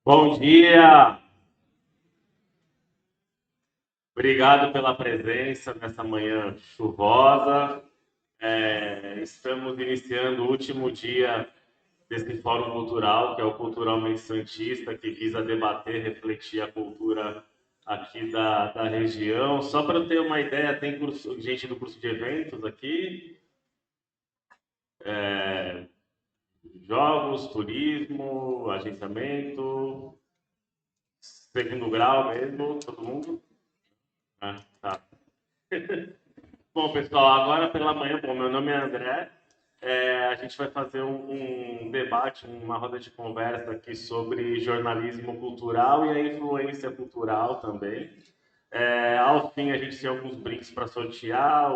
Bom dia! Obrigado pela presença nessa manhã chuvosa. Estamos iniciando o último dia desse Fórum Cultural, que é o Culturalmente Santista, que visa debater, refletir a cultura aqui da região. Só para eu ter uma ideia, tem gente do curso de eventos aqui, jogos, turismo, agenciamento, segundo grau mesmo, todo mundo? Ah, tá. Bom, pessoal, agora pela manhã, bom, meu nome é André. A gente vai fazer um debate, uma roda de conversa aqui sobre jornalismo cultural e a influência cultural também. Ao fim, a gente tem alguns brindes para sortear: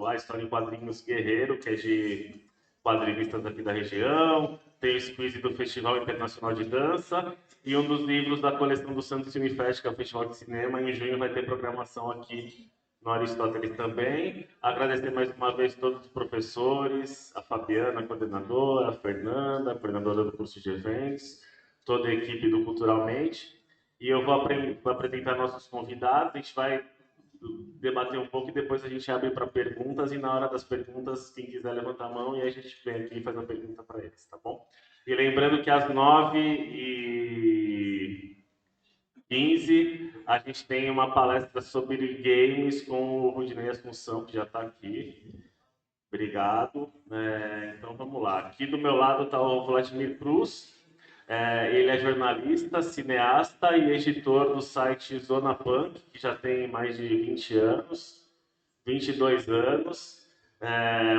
a história em quadrinhos Guerreiro, que é de quadrinistas aqui da região, tem o squeeze do Festival Internacional de Dança e um dos livros da coleção do Santos Cine Fest, que é o Festival de Cinema. Em junho vai ter programação aqui no Aristóteles também. Agradecer mais uma vez todos os professores, a Fabiana, a coordenadora, a Fernanda, a coordenadora do curso de eventos, toda a equipe do Culturalmente. E eu vou apresentar nossos convidados, a gente vai debater um pouco e depois a gente abre para perguntas. E na hora das perguntas, quem quiser levantar a mão e a gente vem aqui e faz uma pergunta para eles, tá bom? E lembrando que às 9h15 a gente tem uma palestra sobre games com o Rudinei Assunção, que já está aqui. Obrigado. Então vamos lá. Aqui do meu lado está o Vladimir Cruz. Ele é jornalista, cineasta e editor do site Zona Punk, que já tem mais de 20 anos, 22 anos.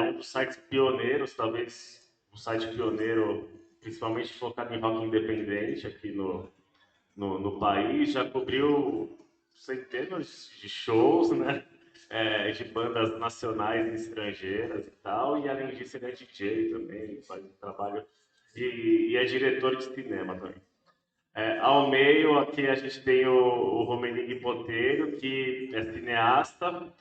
Um dos sites pioneiros, talvez um site pioneiro, principalmente focado em rock independente aqui no país. Já cobriu centenas de shows, né? De bandas nacionais e estrangeiras e tal. E além disso, ele é DJ também, ele faz um trabalho e é diretor de cinema também. Ao meio, aqui a gente tem o Romenig Botelho, que é cineasta,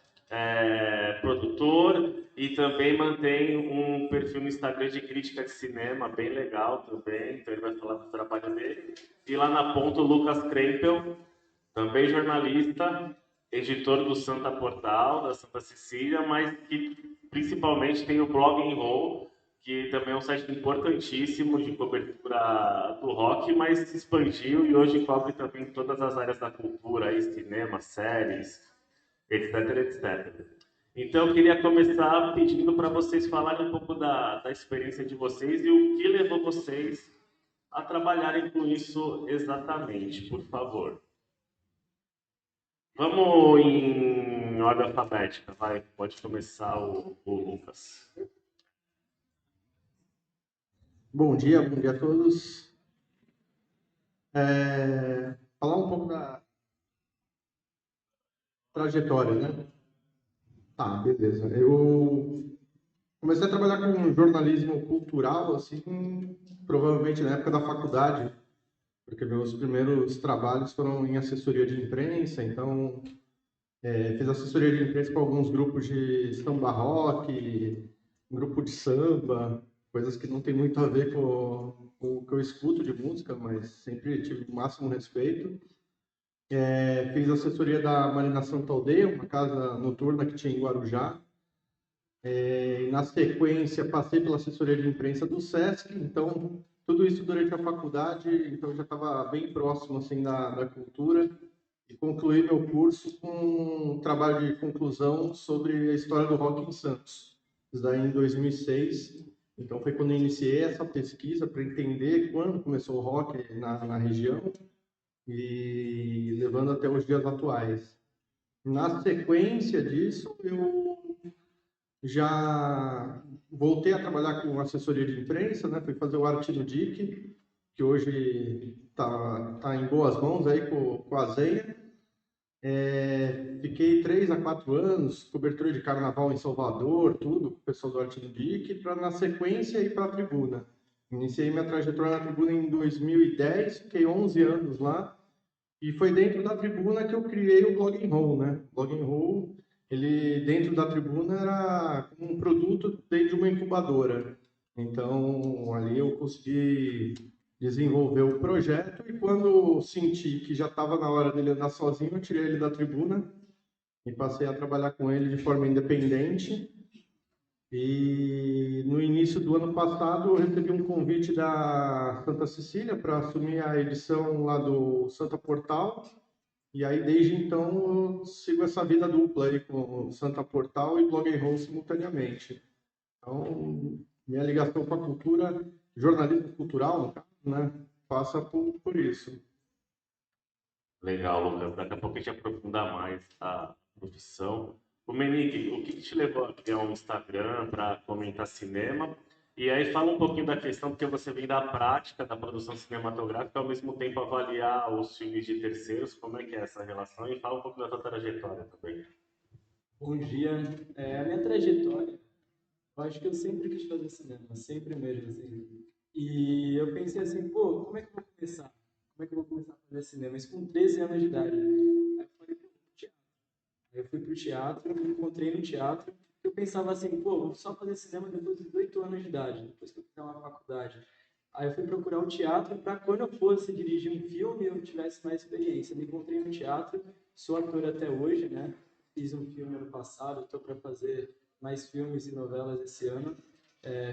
produtor e também mantém um perfil no Instagram de crítica de cinema bem legal também, então ele vai falar do trabalho dele. E lá na ponta o Lucas Krempel, também jornalista, editor do Santa Portal, da Santa Cecília, mas que principalmente tem o Blog and Roll, que também é um site importantíssimo de cobertura do rock, mas se expandiu e hoje cobre também todas as áreas da cultura, aí, cinema, séries, etc, etc. Então, eu queria começar pedindo para vocês falarem um pouco da experiência de vocês e o que levou vocês a trabalharem com isso exatamente, por favor. Vamos em ordem alfabética, vai. Pode começar o Lucas. Bom dia a todos. Falar um pouco da trajetória, né? Tá, beleza. Eu comecei a trabalhar com jornalismo cultural, assim, provavelmente na época da faculdade, porque meus primeiros trabalhos foram em assessoria de imprensa, então fiz assessoria de imprensa para alguns grupos de samba rock, grupo de samba, coisas que não tem muito a ver com o que eu escuto de música, mas sempre tive o máximo respeito. Fiz assessoria da Marina Santa Aldeia, uma casa noturna que tinha em Guarujá. E, na sequência, passei pela assessoria de imprensa do SESC, então, tudo isso durante a faculdade, então eu já estava bem próximo assim, da cultura, e concluí meu curso com um trabalho de conclusão sobre a história do rock em Santos. Isso daí em 2006, então foi quando eu iniciei essa pesquisa para entender quando começou o rock na região, e levando até os dias atuais. Na sequência disso, eu já voltei a trabalhar com assessoria de imprensa, né? Fui fazer o Arte no DIC, que hoje tá em boas mãos aí com a Zenha. Fiquei 3 a 4 anos, cobertura de carnaval em Salvador, tudo, com o pessoal do Arte no DIC, para na sequência ir para a Tribuna. Iniciei minha trajetória na Tribuna em 2010, fiquei 11 anos lá. E foi dentro da Tribuna que eu criei o Blog and Roll, né? O Blog and Roll, ele dentro da Tribuna era como um produto dentro de uma incubadora. Então, ali eu consegui desenvolver o projeto e quando senti que já estava na hora dele andar sozinho, eu tirei ele da tribuna e passei a trabalhar com ele de forma independente. E no início do ano passado eu recebi um convite da Santa Cecília para assumir a edição lá do Santa Portal. E aí desde então eu sigo essa vida dupla aí com o Santa Portal e Blog and Roll simultaneamente. Então, minha ligação com a cultura, jornalismo cultural, no caso, né, passa por isso. Legal, Lucas. Daqui a pouco a gente aprofunda mais a profissão. O Menique, o que te levou a criar um Instagram para comentar cinema? E aí fala um pouquinho da questão, porque você vem da prática da produção cinematográfica, ao mesmo tempo avaliar os filmes de terceiros, como é que é essa relação? E fala um pouco da sua trajetória também. Bom dia. A minha trajetória, eu acho que eu sempre quis fazer cinema, sempre mesmo, assim. E eu pensei assim, pô, como é que eu vou começar? Como é que eu vou começar a fazer cinema? Isso com 13 anos de idade. Aí eu falei, pô, teatro. Aí eu fui pro teatro, me encontrei no teatro. Eu pensava assim, pô, vou só fazer cinema depois dos 18 anos de idade, depois que eu fizer uma faculdade. Aí eu fui procurar o teatro para quando eu fosse dirigir um filme eu tivesse mais experiência. Me encontrei no teatro, sou ator até hoje, né? Fiz um filme ano passado, estou para fazer mais filmes e novelas esse ano.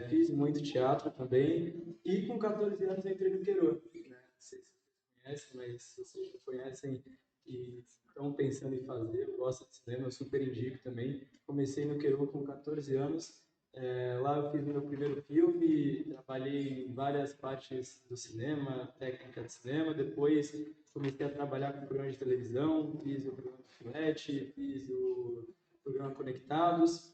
Fiz muito teatro também e com 14 anos entrei no Queiro, né? Não sei se vocês conhecem, mas se vocês não conhecem e estão pensando em fazer, eu gosto de cinema, eu super indico também. Comecei no Queiro com 14 anos. Lá eu fiz meu primeiro filme, trabalhei em várias partes do cinema, técnica de cinema. Depois comecei a trabalhar com programa de televisão, fiz o programa do Filete, fiz o programa Conectados.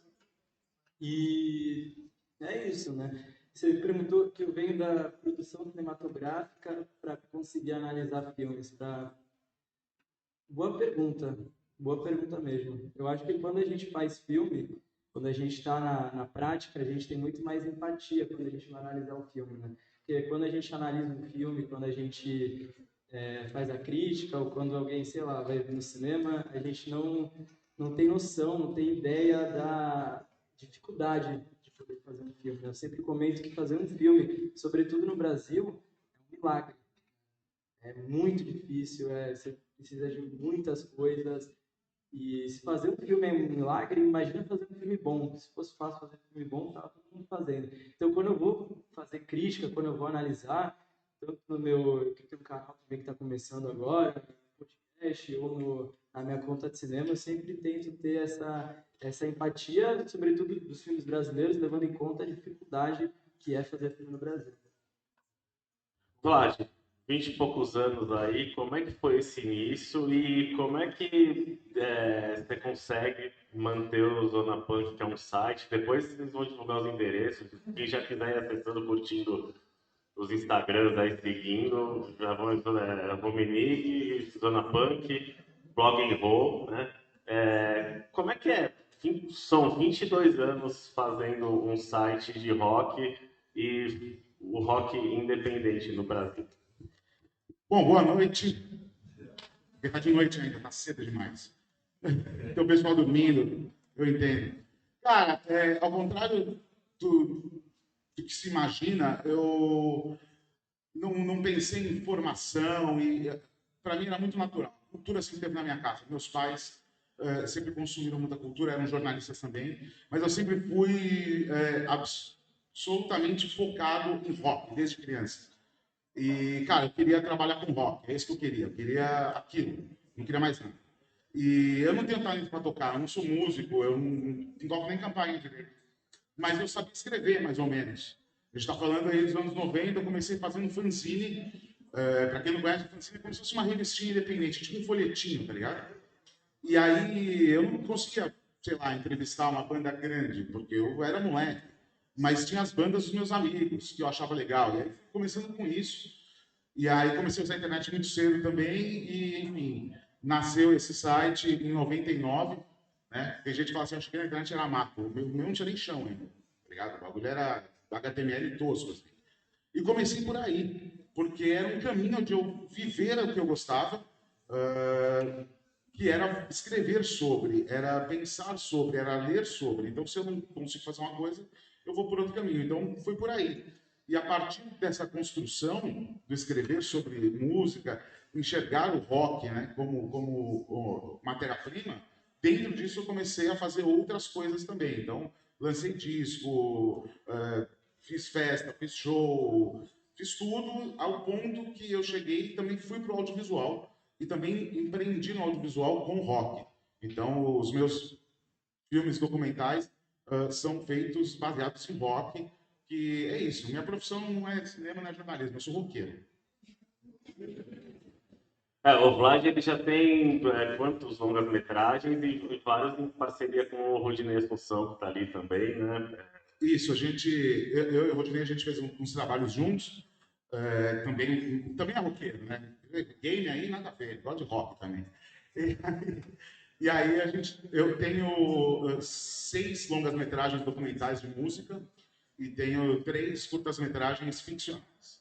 E é isso, né? Você perguntou que eu venho da produção cinematográfica para conseguir analisar filmes. Boa pergunta mesmo. Eu acho que quando a gente faz filme, quando a gente está na prática, a gente tem muito mais empatia quando a gente vai analisar o filme, né? Porque quando a gente analisa um filme, quando a gente faz a crítica, ou quando alguém, sei lá, vai no cinema, a gente não tem noção, não tem ideia da dificuldade de poder fazer um filme, né? Eu sempre comento que fazer um filme, sobretudo no Brasil, é um milagre. É muito difícil, você precisa de muitas coisas. E se fazer um filme é um milagre, imagina fazer um filme bom. Se fosse fácil fazer um filme bom, estava todo mundo fazendo. Então, quando eu vou fazer crítica, quando eu vou analisar, tanto no meu, que tem um canal também que está começando agora, no podcast, ou na minha conta de cinema, eu sempre tento ter essa empatia, sobretudo dos filmes brasileiros, levando em conta a dificuldade que é fazer filme no Brasil. Vlad, 20 e poucos anos aí, como é que foi esse início e como é que você consegue manter o Zona Punk, que é um site? Depois vocês vão divulgar os endereços. Quem já quiser ir acessando, curtindo os Instagrams aí, seguindo, já vão, Romenick, Zona Punk, Blog and Roll, né? Como é que é? São 22 anos fazendo um site de rock e o rock independente no Brasil. Bom, boa noite. Porque tá de noite ainda, tá cedo demais. Tem o pessoal dormindo, eu entendo. Cara, ao contrário do que se imagina, eu não pensei em formação e para mim era muito natural. A cultura sempre teve na minha casa. Meus pais sempre consumiram muita cultura, eram jornalistas também, mas eu sempre fui absolutamente focado em rock desde criança. E, cara, eu queria trabalhar com rock, é isso que eu queria. Eu queria aquilo, não queria mais nada. E eu não tenho talento para tocar, eu não sou músico, eu não toco nem campainha direito. Mas eu sabia escrever, mais ou menos. A gente está falando aí dos anos 90, eu comecei fazendo fanzine. Para quem não conhece, fanzine é como se fosse uma revistinha independente, tipo um folhetinho, tá ligado? E aí eu não conseguia, sei lá, entrevistar uma banda grande, porque eu era moleque. Mas tinha as bandas dos meus amigos, que eu achava legal. E aí, começando com isso, e aí comecei a usar a internet muito cedo também, e enfim, nasceu esse site em 99, né? Tem gente que fala assim, acho que a internet era mato. O meu não tinha nem chão ainda, tá ligado? O bagulho era HTML tosco, assim. E comecei por aí, porque era um caminho de eu viver o que eu gostava, ah, que era escrever sobre, era pensar sobre, era ler sobre. Então, se eu não consigo fazer uma coisa, eu vou por outro caminho. Então, foi por aí. E a partir dessa construção, do escrever sobre música, enxergar o rock, né, como matéria-prima, dentro disso eu comecei a fazer outras coisas também. Então, lancei disco, fiz festa, fiz show, fiz tudo ao ponto que eu cheguei e também fui para o audiovisual e também empreendi no audiovisual com rock. Então, os meus filmes documentais são feitos baseados em rock, que é isso. Minha profissão não é cinema, não é jornalismo, eu sou roqueiro. O Vlad ele já tem quantos longas-metragens e vários em parceria com o Rodinei Assunção, que está ali também, né? Isso, eu e o Rodinei, a gente fez uns trabalhos juntos, também é roqueiro, né? Game aí, nada a ver, gosto de rock também. E aí eu tenho 6 longas-metragens documentais de música e tenho 3 curtas-metragens ficcionais.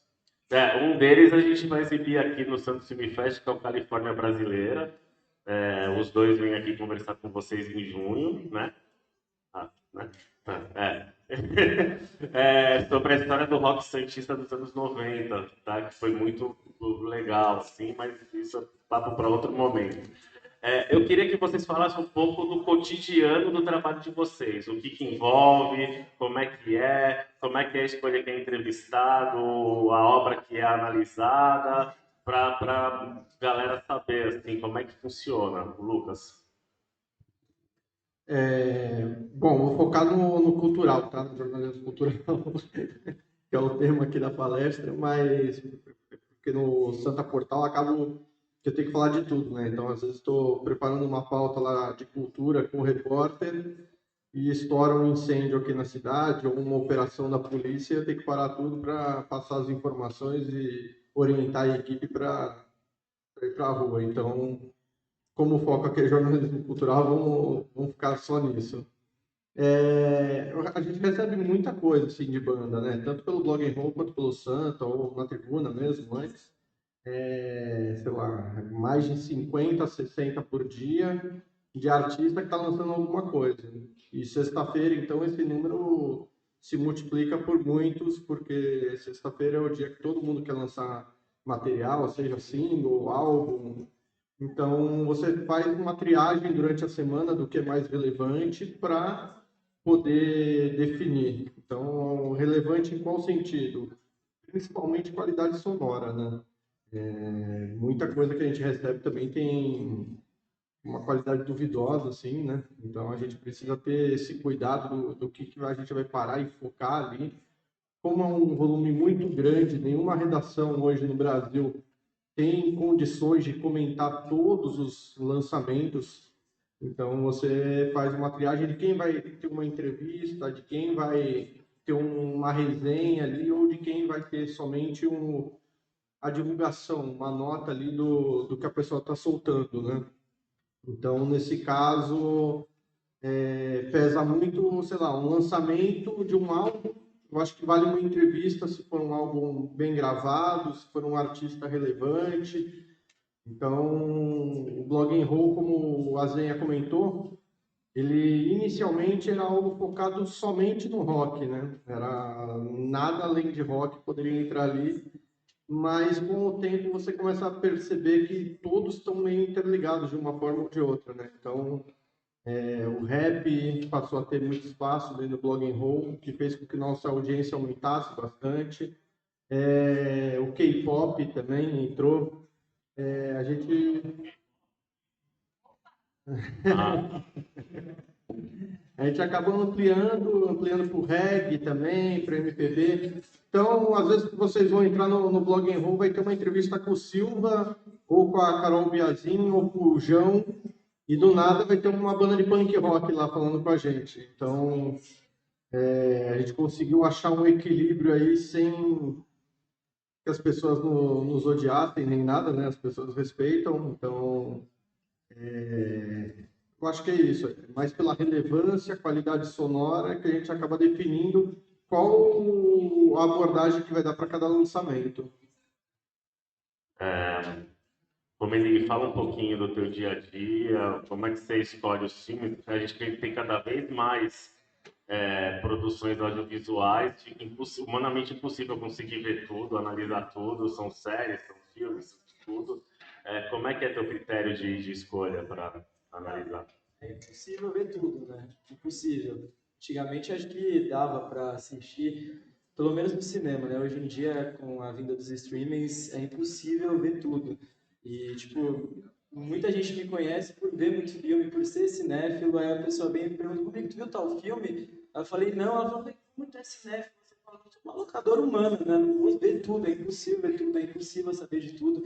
Um deles a gente vai exibir aqui no Santos Film Fest, que é o Califórnia Brasileira. Os dois vêm aqui conversar com vocês em junho, né? Né? Sobre a história do rock santista dos anos 90, tá? Que foi muito legal, assim, mas isso é papo para outro momento. Eu queria que vocês falassem um pouco do cotidiano do trabalho de vocês, o que envolve, como é a escolha que é entrevistado, a obra que é analisada, para galera saber assim, como é que funciona, Lucas. Bom, vou focar no cultural, tá? No jornalismo cultural, que é o tema aqui da palestra, mas porque no Santa Portal acabo que eu tenho que falar de tudo, né? Então, às vezes estou preparando uma pauta lá de cultura com o repórter e estoura um incêndio aqui na cidade ou uma operação da polícia, eu tenho que parar tudo para passar as informações e orientar a equipe para ir para a rua. Então, como o foco aqui é jornalismo cultural, vamos ficar só nisso. A gente recebe muita coisa assim de banda, né? Tanto pelo Blog and Roll quanto pelo Santa ou na Tribuna mesmo antes. Sei lá, mais de 50, 60 por dia de artista que está lançando alguma coisa. E sexta-feira, então, esse número se multiplica por muitos, porque sexta-feira é o dia que todo mundo quer lançar material, seja single, álbum. Então, você faz uma triagem durante a semana do que é mais relevante para poder definir. Então, relevante em qual sentido? Principalmente qualidade sonora, né? Muita coisa que a gente recebe também tem uma qualidade duvidosa, assim, né? Então, a gente precisa ter esse cuidado do que a gente vai parar e focar ali. Como é um volume muito grande, nenhuma redação hoje no Brasil tem condições de comentar todos os lançamentos. Então, você faz uma triagem de quem vai ter uma entrevista, de quem vai ter uma resenha ali, ou de quem vai ter somente a divulgação, uma nota ali do que a pessoa está soltando, né? Então, nesse caso, pesa muito, sei lá, um lançamento de um álbum. Eu acho que vale uma entrevista se for um álbum bem gravado, se for um artista relevante. Então, o Blog and Roll, como o Azenha comentou, ele inicialmente era algo focado somente no rock, né? Era nada além de rock poderia entrar ali, mas com o tempo você começa a perceber que todos estão meio interligados de uma forma ou de outra, né? Então, o rap passou a ter muito espaço dentro do Blog and Roll, que fez com que nossa audiência aumentasse bastante. O K-pop também entrou. A gente A gente acabou ampliando para o reggae também, para MPB. Então, às vezes vocês vão entrar no Blog and Roll, vai ter uma entrevista com o Silva, ou com a Carol Biazin, ou com o João, e do nada vai ter uma banda de punk rock lá falando com a gente. Então, a gente conseguiu achar um equilíbrio aí sem que as pessoas nos odiassem nem nada, né? As pessoas respeitam, então eu acho que é isso, mais pela relevância, qualidade sonora, que a gente acaba definindo qual a abordagem que vai dar para cada lançamento. Romeli, fala um pouquinho do teu dia a dia, como é que você escolhe os filmes? A gente tem cada vez mais produções audiovisuais, humanamente impossível conseguir ver tudo, analisar tudo, são séries, são filmes, tudo. Como é que é teu critério de escolha para analisar? É impossível ver tudo, né? Impossível. Antigamente acho que dava para assistir, pelo menos no cinema, né? Hoje em dia, com a vinda dos streamings, é impossível ver tudo. E, tipo, muita gente me conhece por ver muito filme, por ser cinéfilo. Aí a pessoa vem e me pergunta, como é que tu viu tal filme? Aí eu falei, não. Ela falou, como tu é cinéfilo? Você fala, eu sou uma locadora humana, né? Não vou ver tudo, é impossível ver tudo, é impossível saber de tudo.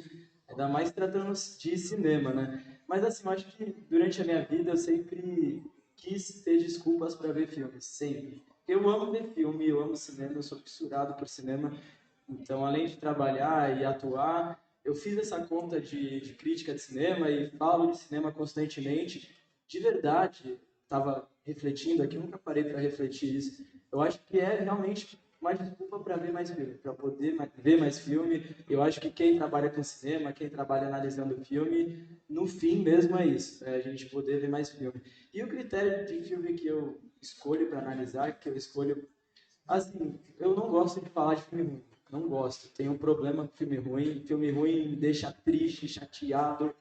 Ainda mais tratando de cinema, né? Mas assim, eu acho que durante a minha vida eu sempre quis ter desculpas para ver filmes, sempre. Eu amo ver filme, eu amo cinema, eu sou fissurado por cinema. Então, além de trabalhar e atuar, eu fiz essa conta de crítica de cinema e falo de cinema constantemente. De verdade, estava refletindo aqui, nunca parei para refletir isso. Eu acho que é realmente uma desculpa para ver mais filme, para poder ver mais filme. Eu acho que quem trabalha com cinema, quem trabalha analisando filme, no fim mesmo é isso, é a gente poder ver mais filme. E o critério de filme que eu escolho para analisar, que eu escolho, assim, eu não gosto de falar de filme ruim, não gosto. Tenho um problema com filme ruim me deixa triste, chateado,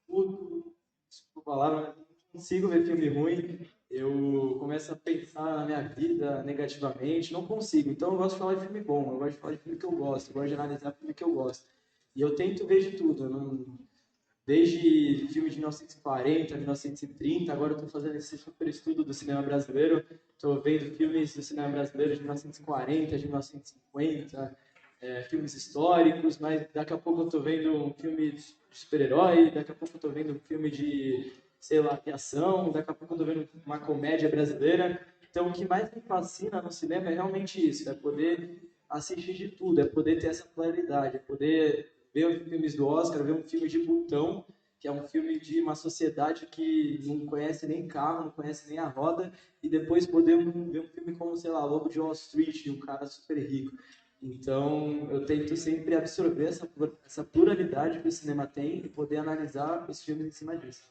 tudo, desculpa a palavra, não consigo ver filme ruim, eu começo a pensar na minha vida negativamente, não consigo. Então eu gosto de falar de filme bom, eu gosto de falar de filme que eu gosto, eu gosto de analisar filme que eu gosto. E eu tento ver de tudo, eu não, desde filme de 1940, 1930, agora eu estou fazendo esse super estudo do cinema brasileiro, estou vendo filmes do cinema brasileiro de 1940, de 1950, filmes históricos, mas daqui a pouco eu estou vendo um filme de super-herói, daqui a pouco eu estou vendo um filme de, sei lá, de ação, daqui a pouco eu estou vendo uma comédia brasileira. Então, o que mais me fascina no cinema é realmente isso, é poder assistir de tudo, é poder ter essa pluralidade, é poder ver filmes do Oscar, ver um filme de Plutão, que é um filme de uma sociedade que não conhece nem carro, não conhece nem a roda, e depois poder ver um filme como, sei lá, Lobo de Wall Street, um cara super rico. Então, eu tento sempre absorver essa pluralidade que o cinema tem e poder analisar os filmes em cima disso.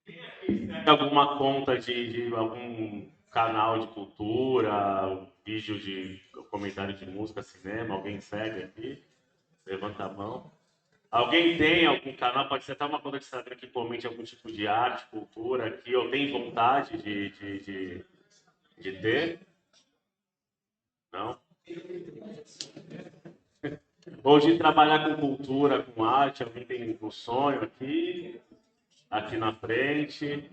Tem alguma conta de algum canal de cultura, vídeo de comentário de música, cinema? Alguém segue aqui? Levanta a mão. Alguém tem algum canal, pode ser até uma conta de Instagram que comente algum tipo de arte, cultura, que eu tenho vontade de ter? Não? Hoje trabalhar com cultura, com arte, alguém tem um sonho aqui, aqui na frente.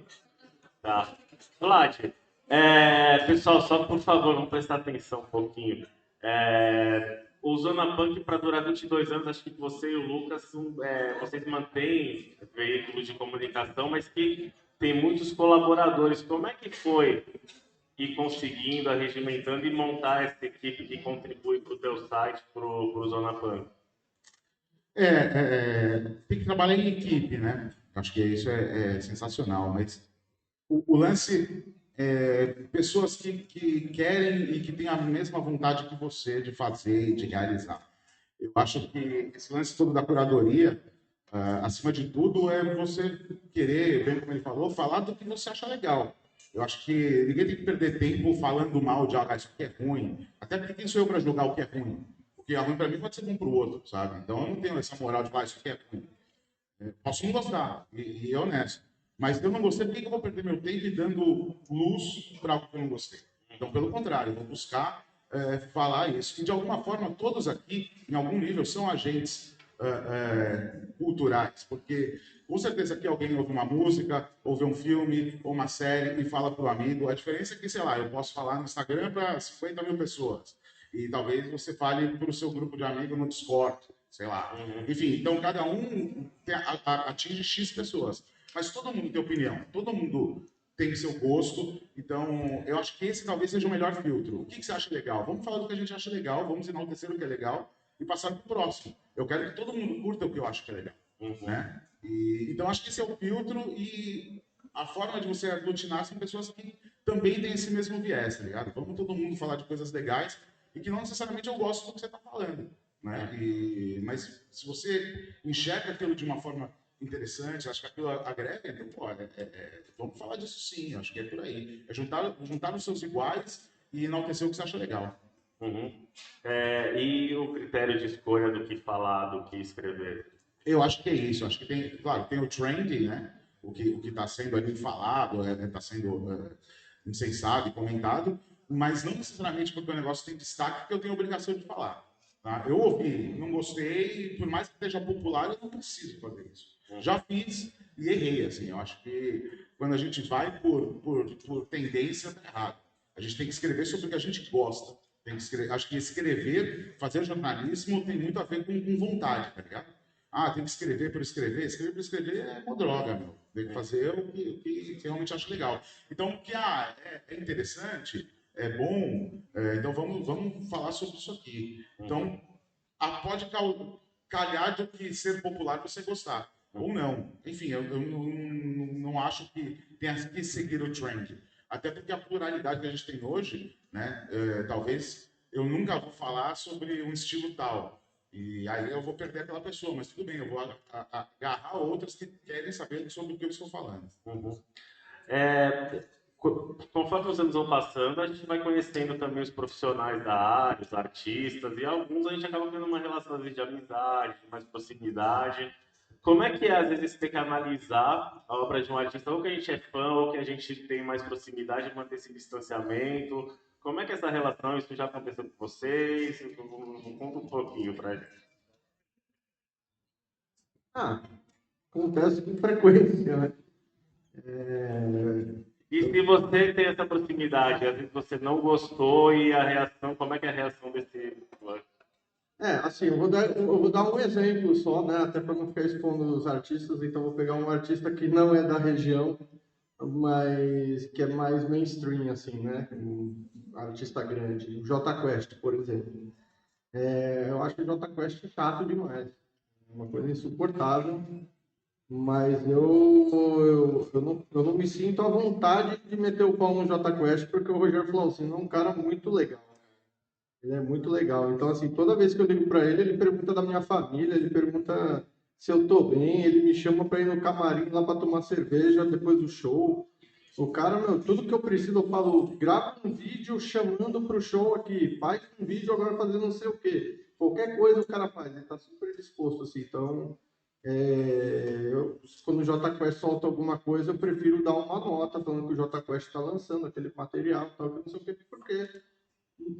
Tá. Vlad, pessoal, só por favor, vamos prestar atenção um pouquinho. O Zona Punk, para durar 22 anos, acho que você e o Lucas, vocês mantêm veículos de comunicação, mas que tem muitos colaboradores. Como é que foi ir conseguindo, arregimentando e montar essa equipe que contribui para o teu site, para o Zona Punk? Tem que trabalhar em equipe, né? Acho que isso é sensacional, mas o lance é pessoas que querem e que têm a mesma vontade que você de fazer e de realizar. Eu acho que esse lance todo da curadoria, acima de tudo, é você querer, bem como ele falou, falar do que você acha legal. Eu acho que ninguém tem que perder tempo falando mal de algo, isso aqui é ruim. Até porque quem sou eu para julgar o que é ruim? O que é ruim para mim pode ser bom para o outro, sabe? Então eu não tenho essa moral de falar isso aqui é ruim. Posso não gostar, e é honesto. Mas se eu não gostei, por que eu vou perder meu tempo dando luz para algo que eu não gostei? Então, pelo contrário, eu vou buscar falar isso. E, de alguma forma, todos aqui, em algum nível, são agentes culturais. Porque, com certeza, aqui alguém ouve uma música, ouve um filme, ou uma série, e fala para o amigo. A diferença é que, sei lá, eu posso falar no Instagram para 50 mil pessoas. E talvez você fale para o seu grupo de amigos no Discord, sei lá. Enfim, então cada um atinge X pessoas. Mas todo mundo tem opinião, todo mundo tem seu gosto. Então, eu acho que esse talvez seja o melhor filtro. O que você acha legal? Vamos falar do que a gente acha legal, vamos enaltecer o que é legal e passar para o próximo. Eu quero que todo mundo curta o que eu acho que é legal. Né? Então, acho que esse é o filtro e a forma de você aglutinar são pessoas que também têm esse mesmo viés, tá ligado? Vamos todo mundo falar de coisas legais e que não necessariamente eu gosto do que você está falando. Né? Mas se você enxerga aquilo de uma forma interessante, acho que aquilo agrega, então, pô, vamos falar disso sim, acho que é por aí. É juntar os seus iguais e enaltecer o que você acha legal. Uhum. E o critério de escolha do que falar, do que escrever? Eu acho que é isso, acho que tem, claro, tem o trending, né? O que está sendo ali falado, está sendo incensado e comentado, mas não necessariamente porque o negócio tem destaque que eu tenho obrigação de falar. Tá? Eu ouvi, não gostei, por mais que esteja popular, eu não preciso fazer isso. Já fiz e errei, assim. Eu acho que quando a gente vai por tendência, tá errado. A gente tem que escrever sobre o que a gente gosta. Tem que escrever, acho que escrever, fazer jornalismo tem muito a ver com vontade, tá ligado? Ah, tem que escrever por escrever. Escrever por escrever é uma droga, meu. Tem que fazer o que realmente acho legal. Então, o que é interessante, é bom, então vamos falar sobre isso aqui. Então, pode calhar de que ser popular você gostar, ou não. Enfim, eu não acho que tenha que seguir o trend. Até porque a pluralidade que a gente tem hoje, né, talvez eu nunca vou falar sobre um estilo tal. E aí eu vou perder aquela pessoa, mas tudo bem, eu vou agarrar outras que querem saber sobre o que eu estou falando. Uhum. Conforme os anos vão passando, a gente vai conhecendo também os profissionais da área, os artistas, e alguns a gente acaba tendo uma relação às vezes, de amizade, de mais proximidade. Como é que é, às vezes, ter que analisar a obra de um artista, ou que a gente é fã, ou que a gente tem mais proximidade, manter esse distanciamento? Como é que é essa relação? Isso já aconteceu com vocês? Conta um pouquinho pra gente. Ah, acontece com frequência, né? E se você tem essa proximidade, às vezes você não gostou e a reação, como é que é a reação desse... Assim, eu vou dar um exemplo só, né? Até para não ficar expondo os artistas, então vou pegar um artista que não é da região, mas que é mais mainstream, assim, né? Um artista grande, o Jota Quest, por exemplo. Eu acho que o Jota Quest é chato demais, é uma coisa insuportável, mas eu não me sinto à vontade de meter o pau no Jota Quest, porque o Roger Flauzino é um cara muito legal. Ele é muito legal. Então, assim, toda vez que eu ligo para ele, ele pergunta da minha família, ele pergunta se eu tô bem, ele me chama para ir no camarim lá para tomar cerveja depois do show. O cara, meu, tudo que eu preciso, eu falo, grava um vídeo chamando pro show aqui, faz um vídeo agora fazendo não sei o quê. Qualquer coisa o cara faz, ele tá super disposto, assim. Então, quando o Jota Quest solta alguma coisa, eu prefiro dar uma nota falando que o Jota Quest está lançando aquele material, tal, que não sei o quê, porque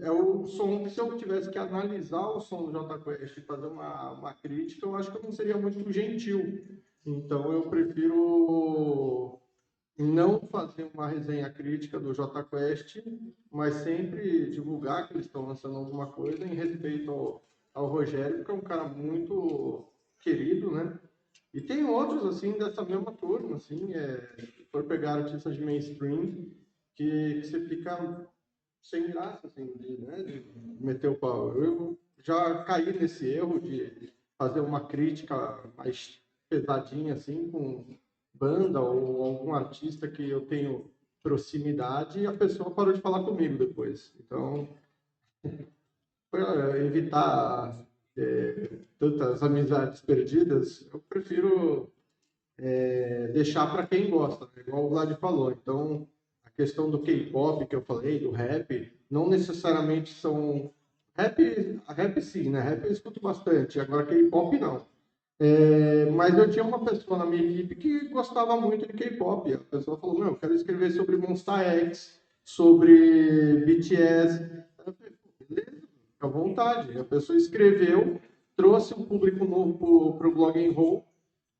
é o som que, se eu tivesse que analisar o som do Jota Quest e fazer uma crítica, eu acho que eu não seria muito gentil. Então eu prefiro não fazer uma resenha crítica do Jota Quest, mas sempre divulgar que eles estão lançando alguma coisa em respeito ao Rogério, que é um cara muito querido, né? E tem outros, assim, dessa mesma turma, assim, se for pegar artistas de mainstream, que você fica sem graça, assim, de meter o pau. Eu já caí nesse erro de fazer uma crítica mais pesadinha, assim, com banda ou algum artista que eu tenho proximidade e a pessoa parou de falar comigo depois. Então, para evitar tantas amizades perdidas, eu prefiro deixar para quem gosta, né? Igual o Vlad falou. Então, a questão do K-pop que eu falei, do rap, não necessariamente são. Rap sim, né? Rap eu escuto bastante, agora K-pop não. Mas eu tinha uma pessoa na minha equipe que gostava muito de K-pop. A pessoa falou: Meu, eu quero escrever sobre Monsta X, sobre BTS. Eu falei: Beleza, fica à vontade. A pessoa escreveu, trouxe um público novo para o Blog and Roll.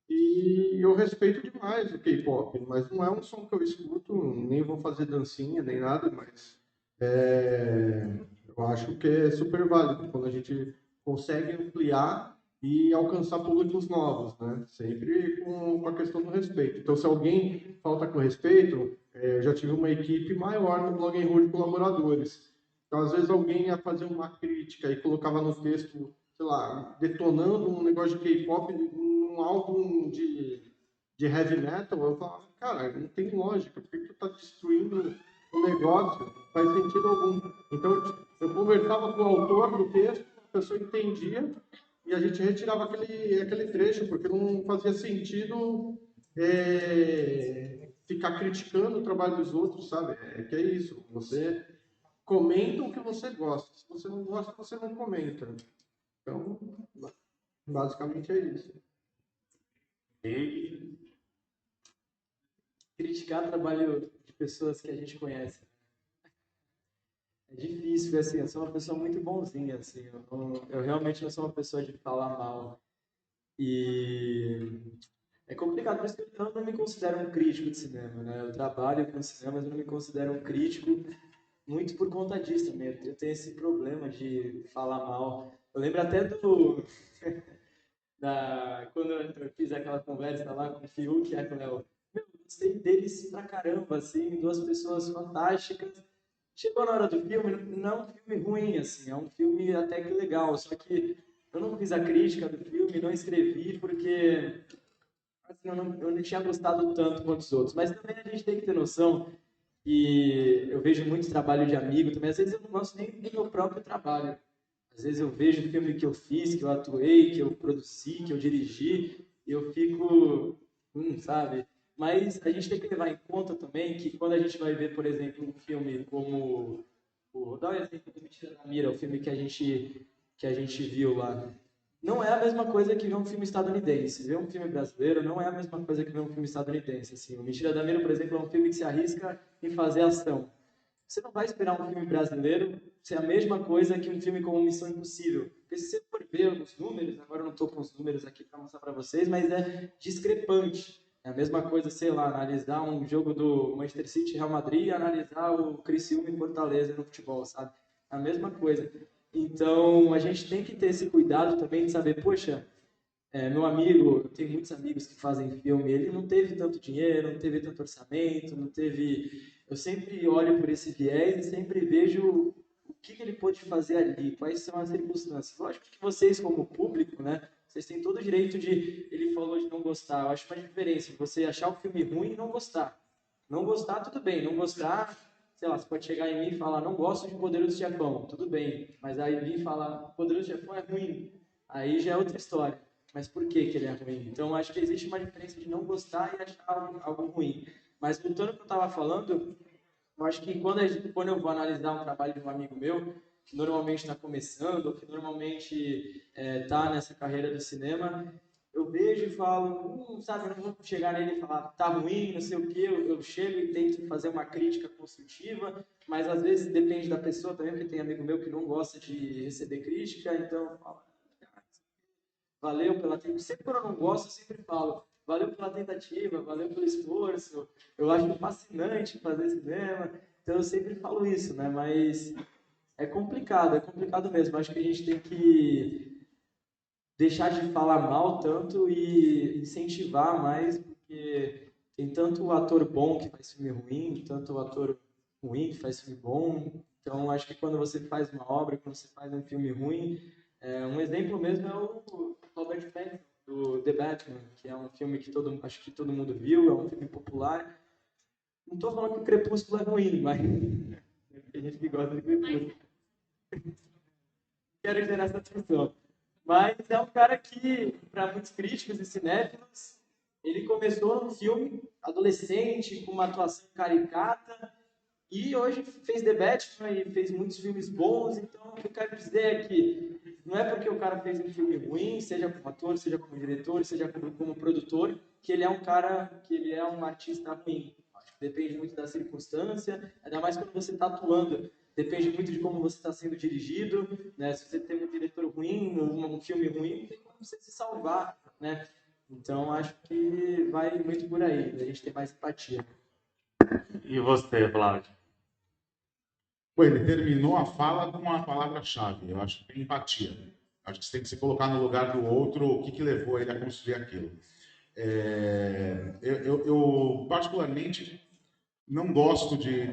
E eu respeito demais o K-pop, mas não é um som que eu escuto, nem vou fazer dancinha, nem nada, mas eu acho que é super válido quando a gente consegue ampliar e alcançar públicos novos, né? Sempre com a questão do respeito. Então, se alguém falta com respeito, eu já tive uma equipe maior no Blog and Roll de colaboradores. Então, às vezes, alguém ia fazer uma crítica e colocava no texto, sei lá, detonando um negócio de K-pop num álbum de heavy metal. Eu falava, cara, não tem lógica, por que tu tá destruindo o negócio? Não faz sentido algum. Então, eu conversava com o autor do texto, a pessoa entendia, e a gente retirava aquele trecho, porque não fazia sentido ficar criticando o trabalho dos outros, sabe? É que é isso, você comenta o que você gosta, se você não gosta, você não comenta. Então, basicamente é isso. E Criticar trabalho de pessoas que a gente conhece. É difícil, porque assim, eu sou uma pessoa muito bonzinha, assim, eu realmente não sou uma pessoa de falar mal. E é complicado, por isso que eu não me considero um crítico de cinema, né? Eu trabalho com cinema, mas eu não me considero um crítico muito por conta disso também. Eu tenho esse problema de falar mal. Eu lembro até quando eu fiz aquela conversa lá com o Fiuk e a Cleo. Meu, eu gostei deles pra caramba, assim, duas pessoas fantásticas. Chegou na hora do filme, não é um filme ruim, assim, é um filme até que legal, só que eu não fiz a crítica do filme, não escrevi, porque assim, eu não tinha gostado tanto quanto os outros. Mas também a gente tem que ter noção que eu vejo muito trabalho de amigo também, às vezes eu não gosto nem do meu próprio trabalho. Às vezes eu vejo o filme que eu fiz, que eu atuei, que eu produzi, que eu dirigi, e eu fico, sabe? Mas a gente tem que levar em conta também que quando a gente vai ver, por exemplo, um filme como vou dar um exemplo do Mentira da Mira, o filme que a gente viu lá. Não é a mesma coisa que ver um filme estadunidense. Ver um filme brasileiro não é a mesma coisa que ver um filme estadunidense. Assim, o Mentira da Mira, por exemplo, é um filme que se arrisca em fazer ação. Você não vai esperar um filme brasileiro ser a mesma coisa que um filme como Missão Impossível. Porque se você for ver os números, agora eu não estou com os números aqui para mostrar para vocês, mas é discrepante. É a mesma coisa, sei lá, analisar um jogo do Manchester City e Real Madrid e analisar o Criciúma e Fortaleza no futebol, sabe? É a mesma coisa. Então, a gente tem que ter esse cuidado também de saber, poxa, meu amigo, eu tenho muitos amigos que fazem filme, ele não teve tanto dinheiro, não teve tanto orçamento, não teve. Eu sempre olho por esse viés e sempre vejo o que ele pode fazer ali, quais são as circunstâncias. Lógico que vocês, como público, né, vocês têm todo o direito de. Ele falou de não gostar. Eu acho uma diferença de você achar o filme ruim e não gostar. Não gostar, tudo bem. Não gostar, sei lá, você pode chegar em mim e falar, não gosto de Poderoso Chefão, tudo bem. Mas aí vir e falar, Poderoso Chefão é ruim, aí já é outra história. Mas por que ele é ruim? Então, acho que existe uma diferença de não gostar e achar algo ruim. Mas, voltando ao que eu estava falando, eu acho que quando eu vou analisar um trabalho de um amigo meu, que normalmente está começando, ou que normalmente está nessa carreira do cinema, eu vejo e falo, sabe, eu não vou chegar nele e falar, tá ruim, não sei o quê, eu chego e tento fazer uma crítica construtiva, mas às vezes depende da pessoa também, porque tem amigo meu que não gosta de receber crítica, então eu falo, valeu pela tentativa. Sempre quando eu não gosto, eu sempre falo, valeu pela tentativa, valeu pelo esforço. Eu acho fascinante fazer cinema. Então eu sempre falo isso, né? Mas é complicado mesmo. Acho que a gente tem que deixar de falar mal tanto e incentivar mais, porque tem tanto ator bom que faz filme ruim, tanto ator ruim que faz filme bom. Então acho que quando você faz uma obra, quando você faz um filme ruim, um exemplo mesmo é o Robert Pattinson, do The Batman, que é um filme que acho que todo mundo viu, é um filme popular. Não estou falando que o Crepúsculo é ruim, mas tem gente que gosta de Crepúsculo. Quero gerar essa discussão. Mas é um cara que, para muitos críticos e cinéfilos, ele começou no filme adolescente, com uma atuação caricata, e hoje fez The Batman e fez muitos filmes bons. Então, o que eu quero dizer é que não é porque o cara fez um filme ruim, seja como ator, seja como diretor, seja como produtor, que ele é um cara, que ele é um artista ruim. Acho que depende muito da circunstância, ainda mais quando você está atuando. Depende muito de como você está sendo dirigido, né? Se você tem um diretor ruim, um filme ruim, não tem como você se salvar, né? Então, acho que vai muito por aí, a gente ter mais empatia. E você, Vlad? Pô, ele terminou a fala com uma palavra-chave, eu acho que é empatia. Acho que você tem que se colocar no lugar do outro, o que, que levou ele a construir aquilo. Eu particularmente, não gosto de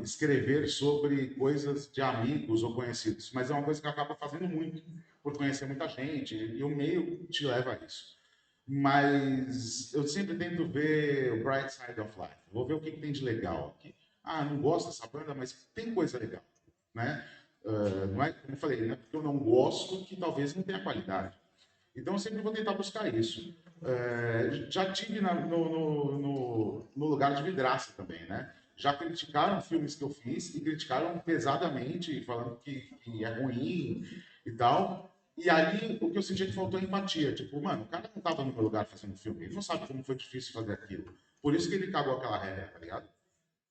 escrever sobre coisas de amigos ou conhecidos, mas é uma coisa que eu acabo fazendo muito, por conhecer muita gente, e o meio te leva a isso. Mas eu sempre tento ver o bright side of life. Vou ver o que tem de legal aqui. Ah, não gosto dessa banda, mas tem coisa legal, né? Não é, como eu falei, não é porque eu não gosto que talvez não tenha qualidade. Então, eu sempre vou tentar buscar isso. Já tive no lugar de vidraça também, né? Já criticaram filmes que eu fiz e criticaram pesadamente, falando que é ruim e tal. E aí, o que eu senti que faltou é empatia. Tipo, mano, o cara não estava no meu lugar fazendo filme. Ele não sabe como foi difícil fazer aquilo. Por isso que ele cagou aquela regra, tá ligado?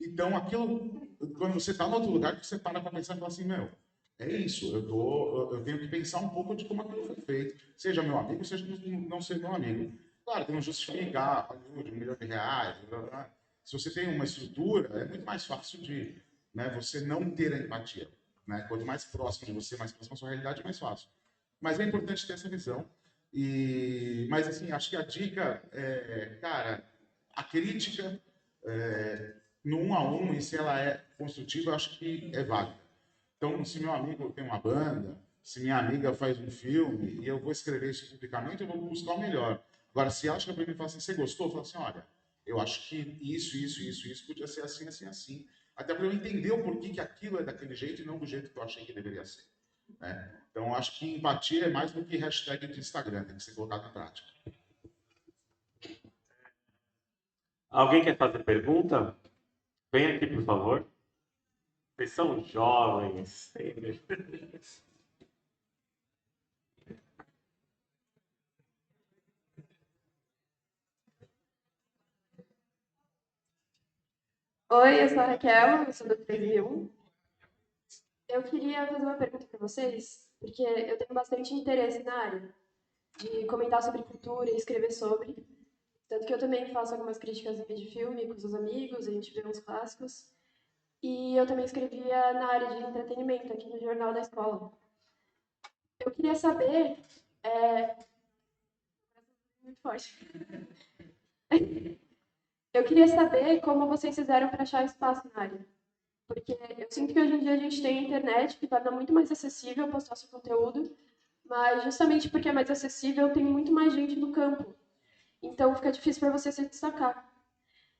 Então, aquilo, quando você está em outro lugar, você para para pensar e fala assim, meu, é isso, eu tenho que pensar um pouco de como aquilo foi feito. Seja meu amigo, seja não ser meu amigo. Claro que não justificar, Hollywood, R$ 1 milhão, blá, blá, blá. Se você tem uma estrutura, é muito mais fácil de, né, você não ter a empatia. Né? Quanto mais próximo de você, mais próximo da sua realidade, é mais fácil. Mas é importante ter essa visão. Mas, assim, acho que a dica é, cara, a crítica no 1 a 1, e se ela é construtiva, eu acho que é válida. Então, se meu amigo tem uma banda, se minha amiga faz um filme e eu vou escrever isso publicamente, eu vou buscar o melhor. Agora, se ela chega para mim e fala assim, você gostou? Eu falo assim, olha, eu acho que isso podia ser assim, assim, assim. Até para eu entender o porquê que aquilo é daquele jeito e não do jeito que eu achei que deveria ser. Né? Então, acho que empatia é mais do que hashtag de Instagram, tem que ser colocado em prática. Alguém quer fazer pergunta? Vem aqui, por favor. Vocês são jovens. Oi, eu sou a Raquel, eu sou do 3001. Eu queria fazer uma pergunta para vocês, porque eu tenho bastante interesse na área de comentar sobre cultura e escrever sobre. Tanto que eu também faço algumas críticas em vídeo de filme com os amigos, a gente vê uns clássicos. E eu também escrevia na área de entretenimento, aqui no jornal da escola. Eu queria saber. Muito forte. Eu queria saber como vocês fizeram para achar espaço na área. Porque eu sinto que hoje em dia a gente tem a internet que torna muito mais acessível postar seu conteúdo, mas justamente porque é mais acessível, tem muito mais gente no campo. Então fica difícil para você se destacar.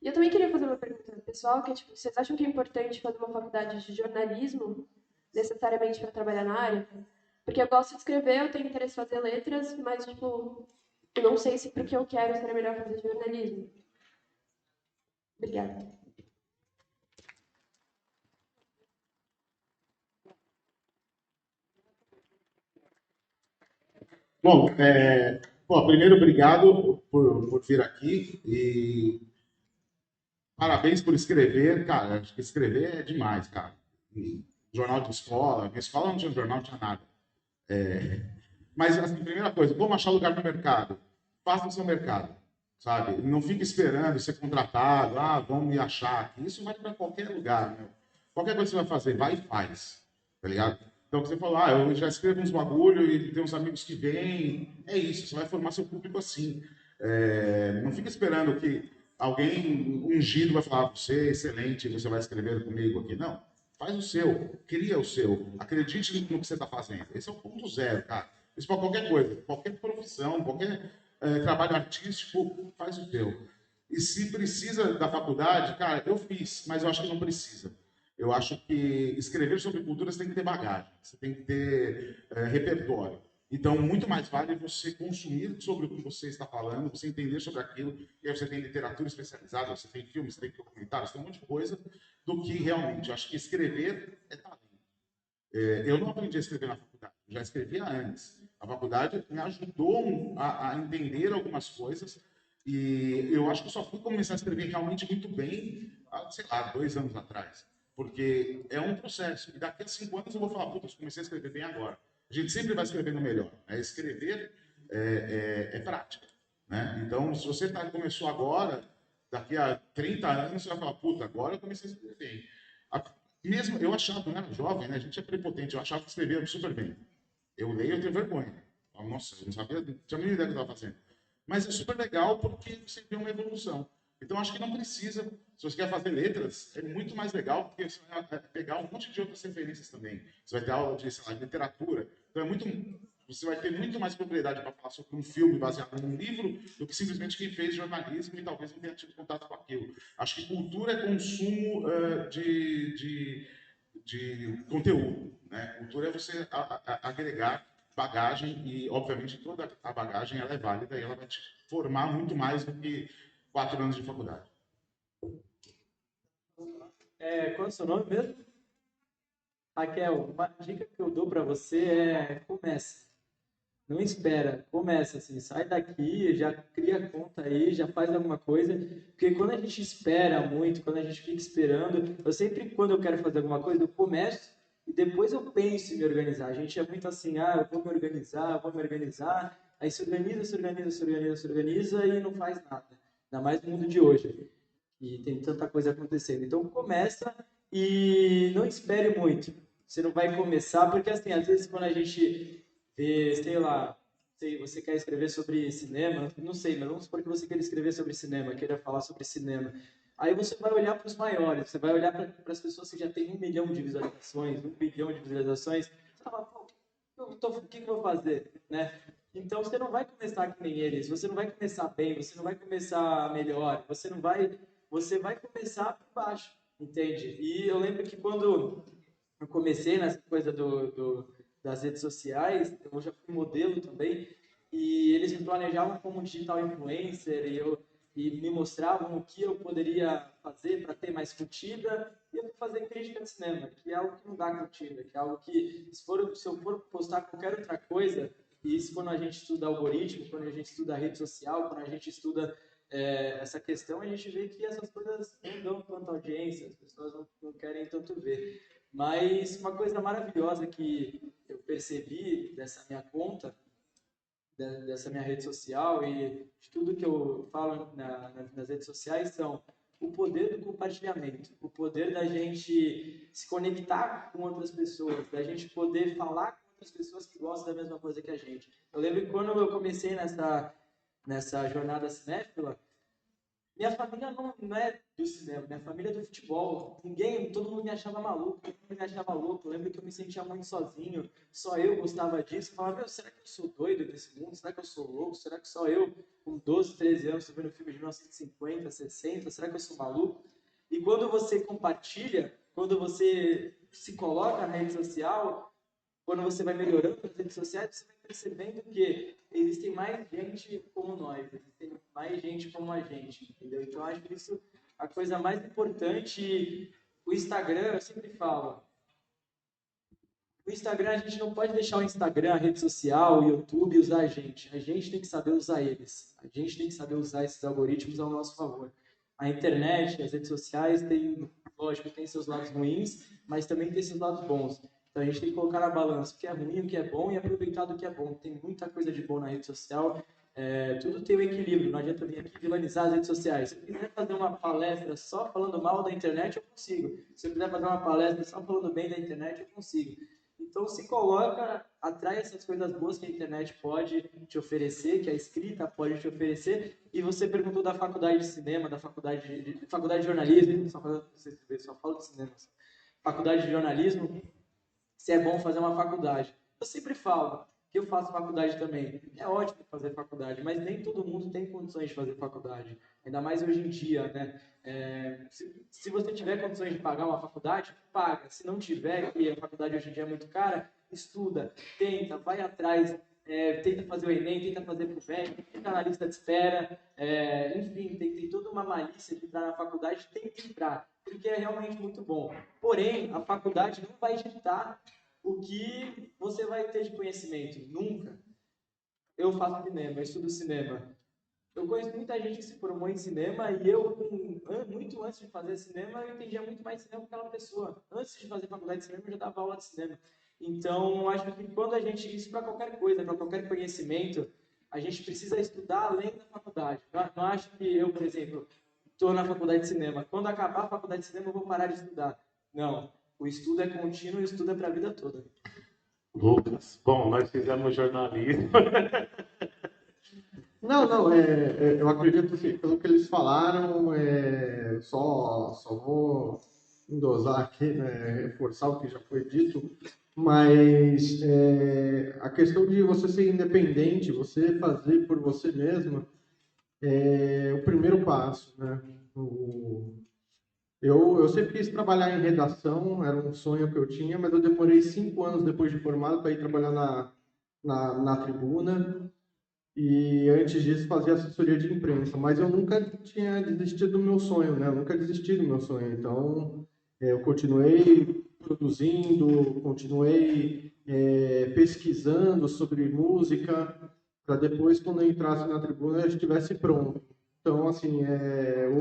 E eu também queria fazer uma pergunta pessoal, que é tipo, vocês acham que é importante fazer uma faculdade de jornalismo necessariamente para trabalhar na área? Porque eu gosto de escrever, eu tenho interesse em fazer letras, mas tipo, eu não sei se porque eu quero seria melhor fazer jornalismo. Obrigada. Bom, primeiro, obrigado por vir aqui e parabéns por escrever. Cara, acho que escrever é demais, cara. E jornal de escola, minha escola não tinha jornal, não tinha nada. Mas, assim, primeira coisa, como achar lugar no mercado? Faça o seu mercado, sabe? Não fique esperando ser contratado, vão me achar aqui. Isso vai para qualquer lugar, meu. Qualquer coisa que você vai fazer, vai e faz, tá ligado? Então, você falou, eu já escrevo uns bagulho e tem uns amigos que vêm. É isso, você vai formar seu público assim. Não fica esperando que alguém ungido vai falar, você é excelente, você vai escrever comigo aqui. Não, faz o seu, cria o seu, acredite no que você está fazendo. Esse é o ponto zero, cara. Isso para qualquer coisa, qualquer profissão, qualquer trabalho artístico, faz o teu. E se precisa da faculdade, cara, eu fiz, mas eu acho que não precisa. Eu acho que escrever sobre cultura você tem que ter bagagem, você tem que ter repertório. Então, muito mais vale você consumir sobre o que você está falando, você entender sobre aquilo, e aí você tem literatura especializada, você tem filmes, você tem documentários, tem um monte de coisa, do que realmente. Eu acho que escrever é talento. Eu não aprendi a escrever na faculdade, já escrevia antes. A faculdade me ajudou a entender algumas coisas e eu acho que eu só fui começar a escrever realmente muito bem há, sei lá, 2 anos atrás. Porque é um processo. E daqui a 5 anos eu vou falar, puta, eu comecei a escrever bem agora. A gente sempre vai escrevendo melhor. Né? Escrever é prática. Né? Então, se você começou agora, daqui a 30 anos você vai falar, puta, agora eu comecei a escrever bem. Mesmo eu achava, quando era jovem, né, a gente é prepotente, eu achava que escrevia super bem. Eu leio, eu tenho vergonha. Nossa, eu não sabia, não tinha a mínima ideia do que eu estava fazendo. Mas é super legal porque você vê uma evolução. Então, acho que não precisa. Se você quer fazer letras, é muito mais legal porque você vai pegar um monte de outras referências também. Você vai ter aula de, sei lá, literatura. Então, você vai ter muito mais propriedade para falar sobre um filme baseado num livro do que simplesmente quem fez jornalismo e talvez não tenha tido contato com aquilo. Acho que cultura é consumo de conteúdo. Né? Cultura é você agregar bagagem e, obviamente, toda a bagagem ela é válida e ela vai te formar muito mais do que 4 anos de faculdade. Qual é o seu nome mesmo? Raquel, uma dica que eu dou para você é começa. Não espera, começa assim, sai daqui, já cria conta aí, já faz alguma coisa, porque quando a gente espera muito, quando a gente fica esperando, eu sempre, quando eu quero fazer alguma coisa, eu começo e depois eu penso em me organizar. A gente é muito assim, eu vou me organizar, aí se organiza, se organiza, se organiza, se organiza e não faz nada. Ainda mais no mundo de hoje, e tem tanta coisa acontecendo. Então começa e não espere muito. Você não vai começar, porque assim, às vezes quando a gente vê, sei lá, você quer escrever sobre cinema, não sei, mas vamos supor que você queira escrever sobre cinema, queira falar sobre cinema. Aí você vai olhar para os maiores, você vai olhar para as pessoas que já têm 1 milhão de visualizações, 1 bilhão de visualizações, você fala, pô, o que eu vou fazer, né? Então você não vai começar que nem eles, você não vai começar bem, você não vai começar melhor, você vai começar por baixo, entende? E eu lembro que quando eu comecei nessa coisa das redes sociais, eu já fui modelo também, e eles me planejavam como digital influencer, e me mostravam o que eu poderia fazer para ter mais curtida, e eu fui fazer crítica de cinema, que é algo que não dá curtida, que é algo que, se eu for postar qualquer outra coisa, e isso quando a gente estuda algoritmo, quando a gente estuda rede social, quando a gente estuda essa questão, a gente vê que essas coisas não dão tanta audiência, as pessoas não querem tanto ver. Mas uma coisa maravilhosa que eu percebi dessa minha conta, dessa minha rede social e de tudo que eu falo nas redes sociais são o poder do compartilhamento, o poder da gente se conectar com outras pessoas, da gente poder falar com outras pessoas que gostam da mesma coisa que a gente. Eu lembro que quando eu comecei nessa jornada cinéfila, minha família não é do cinema, minha família é do futebol. Todo mundo me achava maluco, todo mundo me achava louco. Eu lembro que eu me sentia muito sozinho, só eu gostava disso. Eu falava, meu, será que eu sou doido nesse mundo? Será que eu sou louco? Será que só eu, com 12, 13 anos, estou vendo filme de 1950, 60? Será que eu sou maluco? E quando você compartilha, quando você se coloca na rede social, quando você vai melhorando nas redes sociais, você vai percebendo que existem mais gente como nós, existem mais gente como a gente, entendeu? Então, acho que isso é a coisa mais importante. O Instagram, eu sempre falo, o Instagram, a gente não pode deixar o Instagram, a rede social, o YouTube usar a gente tem que saber usar eles, a gente tem que saber usar esses algoritmos ao nosso favor. A internet, as redes sociais, lógico, tem seus lados ruins, mas também tem seus lados bons. Então a gente tem que colocar na balança o que é ruim, o que é bom e aproveitar do que é bom. Tem muita coisa de bom na rede social, tudo tem um equilíbrio, não adianta vir aqui vilanizar as redes sociais. Se eu quiser fazer uma palestra só falando mal da internet, eu consigo. Se eu quiser fazer uma palestra só falando bem da internet, eu consigo. Então se coloca, atrai essas coisas boas que a internet pode te oferecer, que a escrita pode te oferecer. E você perguntou da faculdade de cinema, da faculdade de jornalismo, só falo de cinema. Faculdade de jornalismo, se é bom fazer uma faculdade. Eu sempre falo que eu faço faculdade também. É ótimo fazer faculdade, mas nem todo mundo tem condições de fazer faculdade. Ainda mais hoje em dia, né? Se você tiver condições de pagar uma faculdade, paga. Se não tiver, e a faculdade hoje em dia é muito cara, estuda, tenta, vai atrás, tenta fazer o Enem, tenta fazer o PUVEC, tenta na lista de espera, enfim, tem toda uma malícia de entrar na faculdade, tem que entrar, porque é realmente muito bom. Porém, a faculdade não vai ditar o que você vai ter de conhecimento, nunca. Eu faço cinema, eu estudo cinema. Eu conheço muita gente que se formou em cinema e eu, muito antes de fazer cinema, eu entendia muito mais cinema que aquela pessoa. Antes de fazer faculdade de cinema, eu já dava aula de cinema. Então, acho que quando a gente, isso para qualquer coisa, para qualquer conhecimento, a gente precisa estudar além da faculdade. Não acho que eu, por exemplo, estou na faculdade de cinema. Quando acabar a faculdade de cinema, eu vou parar de estudar. Não. O estudo é contínuo e o estudo é para a vida toda. Lucas, bom, nós fizemos jornalismo. Não, eu acredito que pelo que eles falaram, só vou endosar aqui, né, reforçar o que já foi dito, mas a questão de você ser independente, você fazer por você mesmo, é o primeiro passo, né? Eu sempre quis trabalhar em redação, era um sonho que eu tinha, mas eu demorei 5 anos depois de formado para ir trabalhar na tribuna. E antes disso fazia assessoria de imprensa, mas eu nunca tinha desistido do meu sonho, né? Eu nunca desisti do meu sonho. Então, eu continuei produzindo, continuei pesquisando sobre música, para depois, quando eu entrasse na tribuna, eu estivesse pronto. Então, assim,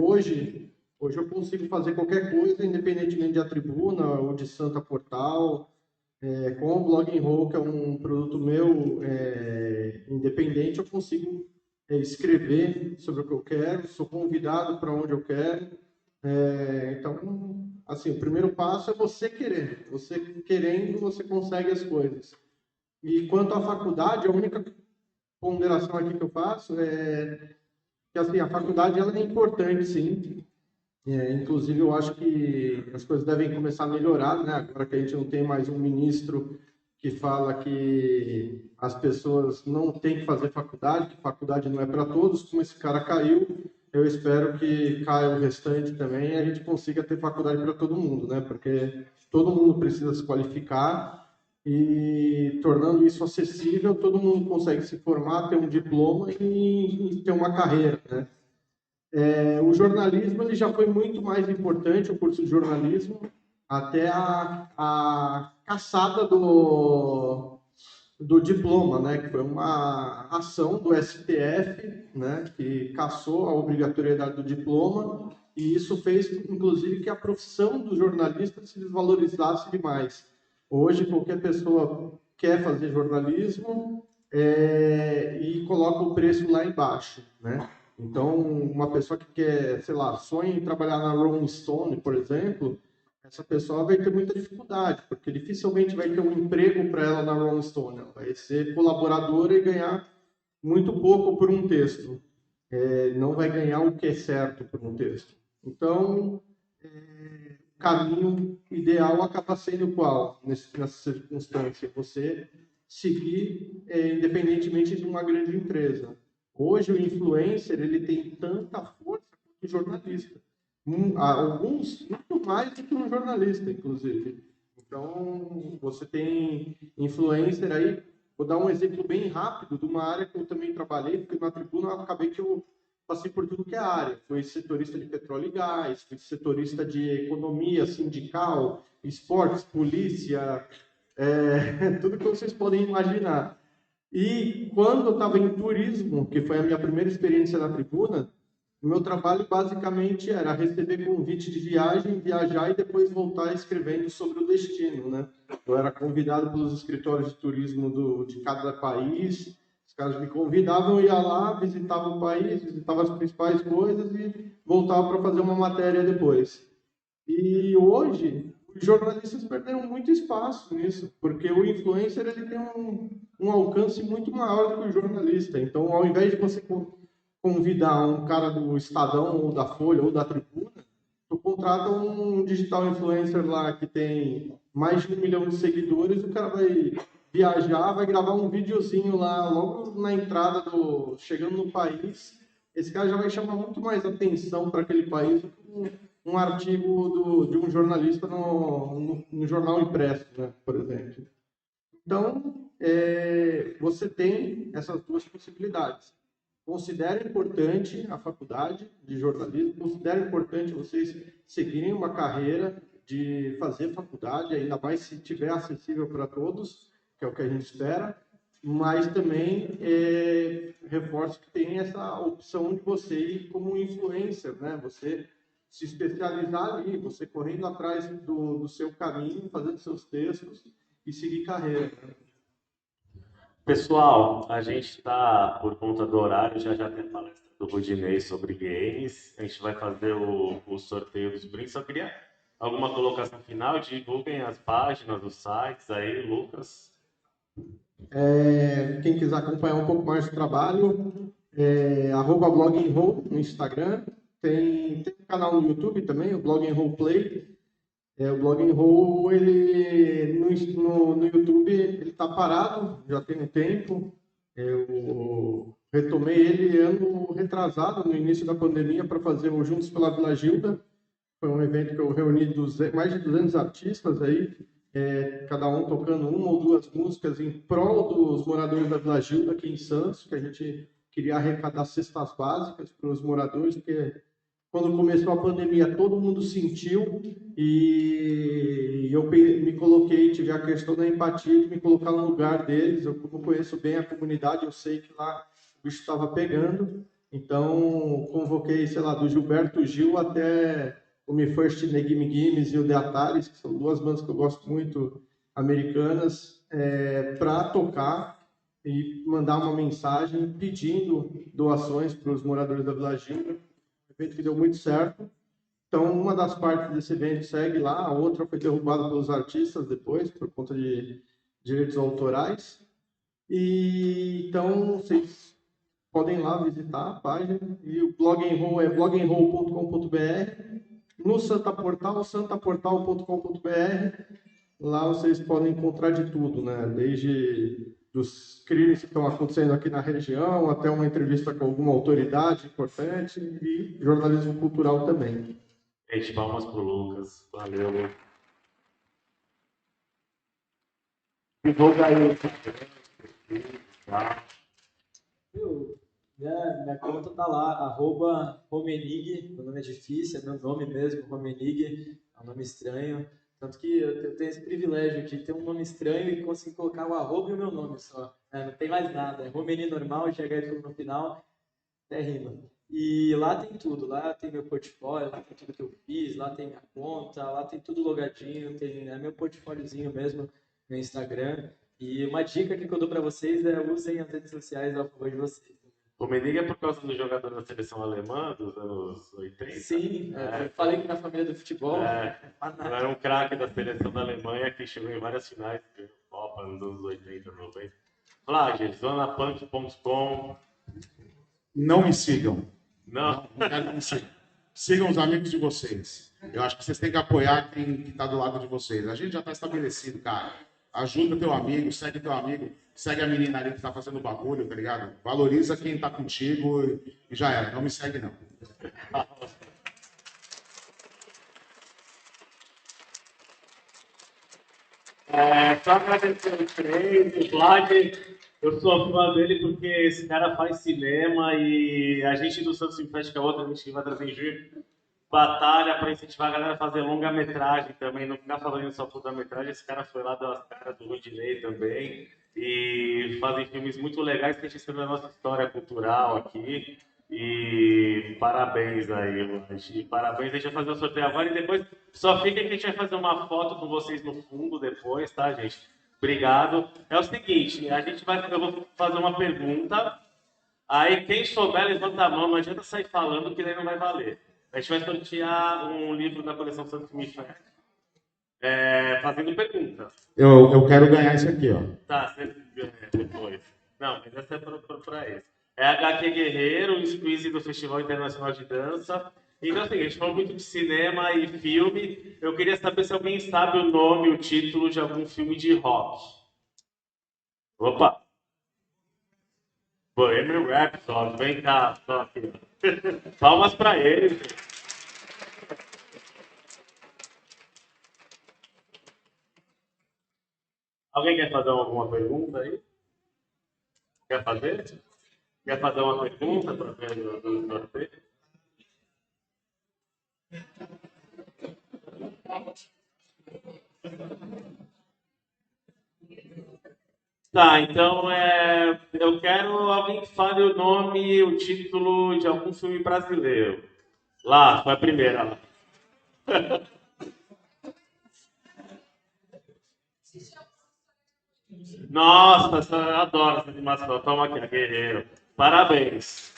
hoje eu consigo fazer qualquer coisa, independentemente da tribuna ou de Santa Portal, com o Blog and Roll, que é um produto meu independente, eu consigo escrever sobre o que eu quero, sou convidado para onde eu quero. Então, assim, o primeiro passo é você querer. Você querendo, você consegue as coisas. E quanto à faculdade, a única ponderação aqui que eu faço é que assim, a faculdade ela é importante, sim. Inclusive, eu acho que as coisas devem começar a melhorar, né? Agora que a gente não tem mais um ministro que fala que as pessoas não têm que fazer faculdade, que faculdade não é para todos, como esse cara caiu, eu espero que caia o restante também e a gente consiga ter faculdade para todo mundo, né? Porque todo mundo precisa se qualificar e tornando isso acessível, todo mundo consegue se formar, ter um diploma e ter uma carreira, né? O jornalismo ele já foi muito mais importante, o curso de jornalismo, até a caçada do diploma, né, que foi uma ação do STF, né, que cassou a obrigatoriedade do diploma, e isso fez, inclusive, que a profissão do jornalista se desvalorizasse demais. Hoje, qualquer pessoa quer fazer jornalismo e coloca o preço lá embaixo, né? Então, uma pessoa que quer, sei lá, sonha em trabalhar na Rolling Stone, por exemplo, essa pessoa vai ter muita dificuldade, porque dificilmente vai ter um emprego para ela na Rolling Stone. Ela vai ser colaboradora e ganhar muito pouco por um texto. Não vai ganhar o que é certo por um texto. Então, o caminho ideal acaba sendo qual nessa circunstância? Você seguir independentemente de uma grande empresa. Hoje o influencer ele tem tanta força quanto o jornalista. Alguns muito mais do que um jornalista, inclusive. Então você tem influencer aí. Vou dar um exemplo bem rápido de uma área que eu também trabalhei, porque na tribuna eu acabei que eu passei por tudo que é área. Fui setorista de petróleo e gás, fui setorista de economia sindical, esportes, polícia, tudo que vocês podem imaginar. E quando eu estava em turismo, que foi a minha primeira experiência na tribuna, o meu trabalho basicamente era receber convite de viagem, viajar e depois voltar escrevendo sobre o destino, né? Eu era convidado pelos escritórios de turismo de cada país, os caras me convidavam, eu ia lá, visitava o país, visitava as principais coisas e voltava para fazer uma matéria depois. E hoje, os jornalistas perderam muito espaço nisso, porque o influencer ele tem um alcance muito maior do que o jornalista. Então, ao invés de você convidar um cara do Estadão, ou da Folha, ou da Tribuna, tu contrata um digital influencer lá que tem mais de 1 milhão de seguidores, o cara vai viajar, vai gravar um videozinho lá, logo na entrada chegando no país. Esse cara já vai chamar muito mais atenção para aquele país do que um artigo de um jornalista no jornal impresso, né, por exemplo. Então, você tem essas duas possibilidades. Considero importante a faculdade de jornalismo, considero importante vocês seguirem uma carreira de fazer faculdade, ainda mais se tiver acessível para todos, que é o que a gente espera, mas também reforço que tem essa opção de você ir como influencer, né? Você se especializar ali, você correndo atrás do seu caminho, fazendo seus textos e seguir carreira. Pessoal, a gente está, por conta do horário, já tem a palestra do Rudinei sobre games. A gente vai fazer o sorteio dos brindes. Só queria alguma colocação final. Divulguem as páginas, os sites aí, Lucas. Quem quiser acompanhar um pouco mais do trabalho, @bloganroll no Instagram. Tem um canal no YouTube também, o Blog and Roll Play. O Blog and Roll, ele, no YouTube, ele está parado, já tem um tempo. Eu retomei ele ano retrasado, no início da pandemia, para fazer o Juntos pela Vila Gilda. Foi um evento que eu reuni mais de 200 artistas aí, cada um tocando uma ou duas músicas em prol dos moradores da Vila Gilda, aqui em Santos, que a gente queria arrecadar cestas básicas para os moradores, porque quando começou a pandemia todo mundo sentiu e eu me coloquei, tive a questão da empatia de me colocar no lugar deles. Eu, como conheço bem a comunidade, eu sei que lá o bicho estava pegando, então convoquei, sei lá, do Gilberto Gil até o Me First Gimme Gimmes e o The Ataris, que são duas bandas que eu gosto muito, americanas, para tocar e mandar uma mensagem pedindo doações para os moradores da Vila Gilda. Evento que deu muito certo. Então, uma das partes desse evento segue lá, a outra foi derrubada pelos artistas depois, por conta de direitos autorais. E então, vocês podem ir lá visitar a página. E o Blog and Roll é bloganroll.com.br. No Santa Portal, santaportal.com.br. Lá vocês podem encontrar de tudo, né? Desde dos crimes que estão acontecendo aqui na região, até uma entrevista com alguma autoridade importante e jornalismo cultural também. Gente, palmas pro Lucas. Valeu. Divulga aí. Tá? Minha conta tá lá, @Romenig, meu nome é difícil, é meu nome mesmo, Romenig, é um nome estranho. Tanto que eu tenho esse privilégio de ter um nome estranho e conseguir colocar o arroba e o meu nome só. Não tem mais nada, é Romenig normal, GH no final, até rima. E lá tem tudo, lá tem meu portfólio, lá tem tudo que eu fiz, lá tem minha conta, lá tem tudo logadinho, tem meu portfóliozinho mesmo no Instagram. E uma dica que eu dou para vocês é usem as redes sociais a favor de vocês. O Menig é por causa do jogador da seleção alemã dos anos 80? Sim, eu falei que na família do futebol. Era um craque da seleção da Alemanha que chegou em várias finais de Copa nos anos 80, 90. Flávio, zonapunk.com. Não me sigam. Não? Não quero que me sigam. Sigam os amigos de vocês. Eu acho que vocês têm que apoiar quem está do lado de vocês. A gente já está estabelecido, cara. Ajuda teu amigo, segue a menina ali que está fazendo bagulho, tá ligado? Valoriza quem está contigo e já era. Não me segue, não. Só agradecer o três, o Vlad. Eu sou fã dele porque esse cara faz cinema e a gente do Santos Film Fest, que é outra, a gente vai trazer em junho, batalha para incentivar a galera a fazer longa-metragem também, não ficar falando só curta-metragem. Esse cara foi lá das caras do Rudinei também e fazem filmes muito legais que a gente escreve a nossa história cultural aqui. E parabéns aí, Vlad. E parabéns, a gente vai fazer o sorteio agora e depois só fica que a gente vai fazer uma foto com vocês no fundo depois, tá, gente? Obrigado. É o seguinte, eu vou fazer uma pergunta. Aí quem souber, levanta a mão, não adianta sair falando que daí não vai valer. A gente vai sortear um livro da coleção Santos Michel, fazendo pergunta. Eu quero ganhar isso aqui, ó. Tá, você ganha depois. Não, mas essa é para esse. É HQ Guerreiro, o squeeze do Festival Internacional de Dança. Então, assim, a gente falou muito de cinema e filme. Eu queria saber se alguém sabe o nome, o título de algum filme de rock. Opa! Bohemian Rhapsody, vem cá, só aqui. Palmas para ele. Alguém quer fazer alguma pergunta aí? Quer fazer? Quer fazer uma pergunta para ver do sorteio? Tá, então eu quero alguém que fale o nome, o título de algum filme brasileiro. Lá, foi a primeira. Lá. Nossa, eu adoro essa animação. Toma aqui, Guerreiro. Parabéns.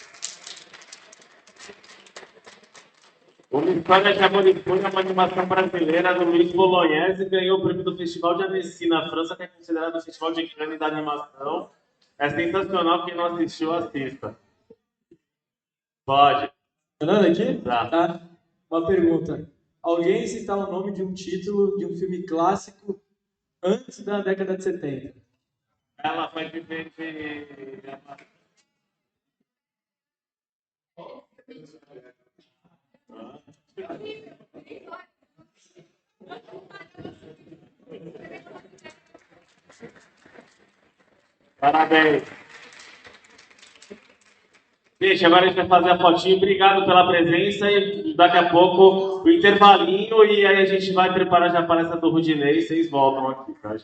O Mistória de Amorifúria é uma animação brasileira do Luiz Bolognese e ganhou o prêmio do Festival de Annecy na França, que é considerado o Festival de Cannes da animação. É sensacional, quem não assistiu, assista. Pode. Fernando aqui? Tá. Uma pergunta. Alguém citar o nome de um título de um filme clássico antes da década de 70? Ela foi viver de... Parabéns. Gente, agora a gente vai fazer a fotinho. Obrigado pela presença e daqui a pouco o intervalinho e aí a gente vai preparar já a palestra do Rudinei e vocês voltam aqui, tá?